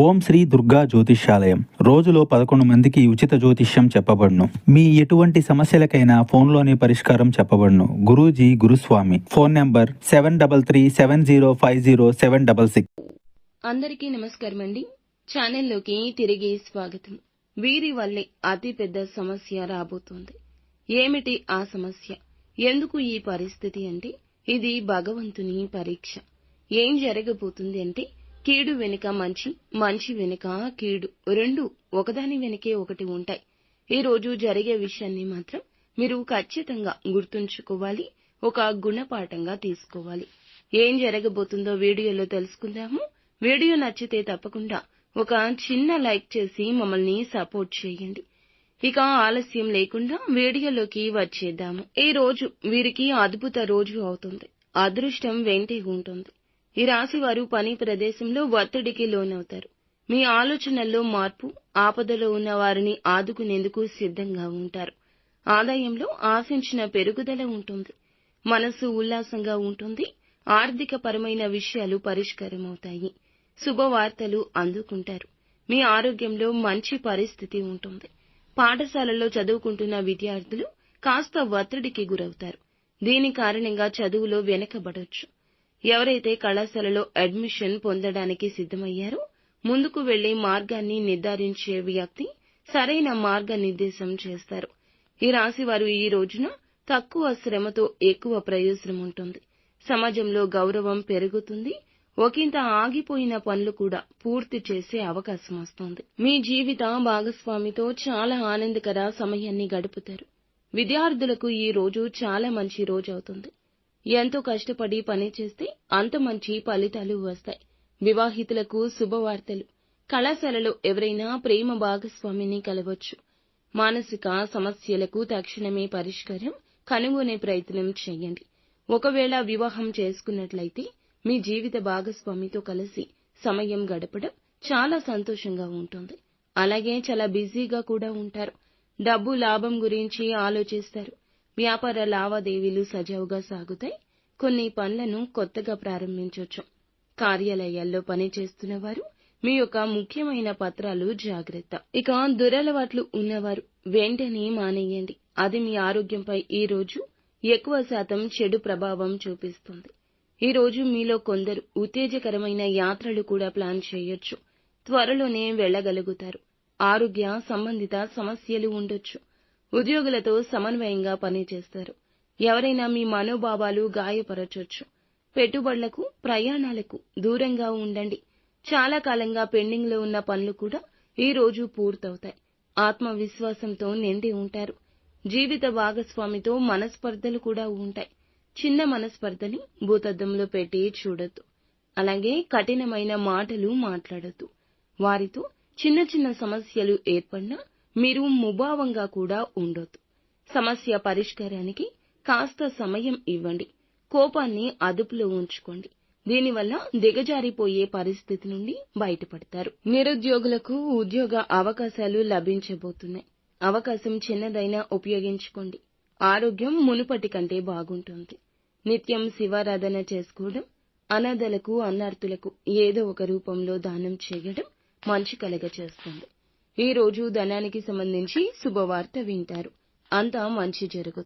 ఓం శ్రీ దుర్గా జ్యోతిష్యాలయం. రోజులో 11 మందికి ఉచిత జ్యోతిష్యం చెప్పబడును. మీ ఎటువంటి సమస్యలకైనా ఫోన్లోనే పరిష్కారం చెప్పబడును. గురూజీ గురుస్వామి. Phone number 7337050766. అందరికీ నమస్కారం అండి. ఛానల్లోకి తిరిగి స్వాగతం. వీరి వల్లే అతి పెద్ద సమస్య రాబోతోంది. ఏమిటి ఆ సమస్య? ఎందుకు ఈ పరిస్థితి అంటే ఇది భగవంతుని పరీక్ష. ఏం జరగబోతుంది అంటే కీడు వెనుక మంచి, మంచి వెనుక కీడు, రెండు ఒకదాని వెనుకే ఒకటి ఉంటాయి. ఈ రోజు జరిగే విషయాన్ని మాత్రం మీరు ఖచ్చితంగా గుర్తుంచుకోవాలి, ఒక గుణపాఠంగా తీసుకోవాలి. ఏం జరగబోతుందో వీడియోలో తెలుసుకుందాము. వీడియో నచ్చితే తప్పకుండా ఒక చిన్న లైక్ చేసి మమ్మల్ని సపోర్ట్ చేయండి. ఇక ఆలస్యం లేకుండా వీడియోలోకి వచ్చేద్దాము. ఈ రోజు వీరికి అద్భుత రోజు అవుతుంది. అదృష్టం వెంటే ఉంటుంది. ఈ రాశి వారు పని ప్రదేశంలో ఒత్తిడికి లోనవుతారు. మీ ఆలోచనల్లో మార్పు, ఆపదలో ఉన్న వారిని ఆదుకునేందుకు సిద్ధంగా ఉంటారు. ఆదాయంలో ఆశించిన పెరుగుదల ఉంటుంది. మనసు ఉల్లాసంగా ఉంటుంది. ఆర్థిక పరమైన విషయాలు పరిష్కారమవుతాయి. శుభవార్తలు అందుకుంటారు. మీ ఆరోగ్యంలో మంచి పరిస్థితి ఉంటుంది. పాఠశాలలో చదువుకుంటున్న విద్యార్థులు కాస్త ఒత్తిడికి గురవుతారు. దీని కారణంగా చదువులో వెనకబడొచ్చు. ఎవరైతే కళాశాలలో అడ్మిషన్ పొందడానికి సిద్ధమయ్యారో ముందుకు వెళ్లే మార్గాన్ని నిర్ధారించే వ్యక్తి సరైన మార్గనిర్దేశం చేస్తారు. ఈ రాశి వారు ఈ రోజున తక్కువ శ్రమతో ఎక్కువ ప్రయోజనం ఉంటుంది. సమాజంలో గౌరవం పెరుగుతుంది. ఒకంత ఆగిపోయిన పనులు కూడా పూర్తి చేసే అవకాశం వస్తుంది. మీ జీవిత భాగస్వామితో చాలా ఆనందకర సమయాన్ని గడుపుతారు. విద్యార్థులకు ఈ రోజు చాలా మంచి రోజు అవుతుంది. ఎంతో కష్టపడి పని చేస్తే అంత మంచి ఫలితాలు వస్తాయి. వివాహితులకు శుభవార్తలు. కళాశాలలో ఎవరైనా ప్రేమ భాగస్వామిని కలవచ్చు. మానసిక సమస్యలకు తక్షణమే పరిష్కారం కనుగొనే ప్రయత్నం చేయండి. ఒకవేళ వివాహం చేసుకున్నట్లయితే మీ జీవిత భాగస్వామితో కలిసి సమయం గడపడం చాలా సంతోషంగా ఉంటుంది. అలాగే చాలా బిజీగా కూడా ఉంటారు. డబ్బు లాభం గురించి ఆలోచిస్తారు. వ్యాపార లావాదేవీలు సజావుగా సాగుతాయి. కొన్ని పనులను కొత్తగా ప్రారంభించవచ్చు. కార్యాలయాల్లో పనిచేస్తున్న వారు మీ యొక్క ముఖ్యమైన పత్రాలు జాగ్రత్త. ఇక దురలవాట్లు ఉన్నవారు వెంటనే మానేయండి. అది మీ ఆరోగ్యంపై ఈ రోజు ఎక్కువ శాతం చెడు ప్రభావం చూపిస్తుంది. ఈ రోజు మీలో కొందరు ఉత్తేజకరమైన యాత్రలు కూడా ప్లాన్ చేయొచ్చు. త్వరలోనే వెళ్లగలుగుతారు. ఆరోగ్య సంబంధిత సమస్యలు ఉండొచ్చు. ఉద్యోగులతో సమన్వయంగా పనిచేస్తారు. ఎవరైనా మీ మనోభావాలు గాయపరచొచ్చు. పెట్టుబడులకు, ప్రయాణాలకు దూరంగా ఉండండి. చాలా కాలంగా పెండింగ్ లో ఉన్న పనులు కూడా ఈ రోజు పూర్తవుతాయి. ఆత్మవిశ్వాసంతో నిండి ఉంటారు. జీవిత భాగస్వామితో మనస్పర్ధలు కూడా ఉంటాయి. చిన్న మనస్పర్ధని భూతద్దంలో పెట్టి చూడొద్దు. అలాగే కఠినమైన మాటలు మాట్లాడొద్దు. వారితో చిన్న చిన్న సమస్యలు ఏర్పడినా మీరు ముభావంగా కూడా ఉండొద్దు. సమస్య పరిష్కారానికి కాస్త సమయం ఇవ్వండి. కోపాన్ని అదుపులో ఉంచుకోండి. దీనివల్ల దిగజారిపోయే పరిస్థితి నుండి బయటపడతారు. నిరుద్యోగులకు ఉద్యోగ అవకాశాలు లభించబోతున్నాయి. అవకాశం చిన్నదైనా ఉపయోగించుకోండి. ఆరోగ్యం మునుపటి కంటే బాగుంటుంది. నిత్యం శివారాధన చేసుకోవడం, అనాథలకు, అన్నార్తులకు ఏదో ఒక రూపంలో దానం చేయడం మంచి కలగచేస్తుంది. ఈ రోజు ధనానికి సంబంధించి శుభవార్త వింటారు. అంతా మంచి జరుగుతుంది.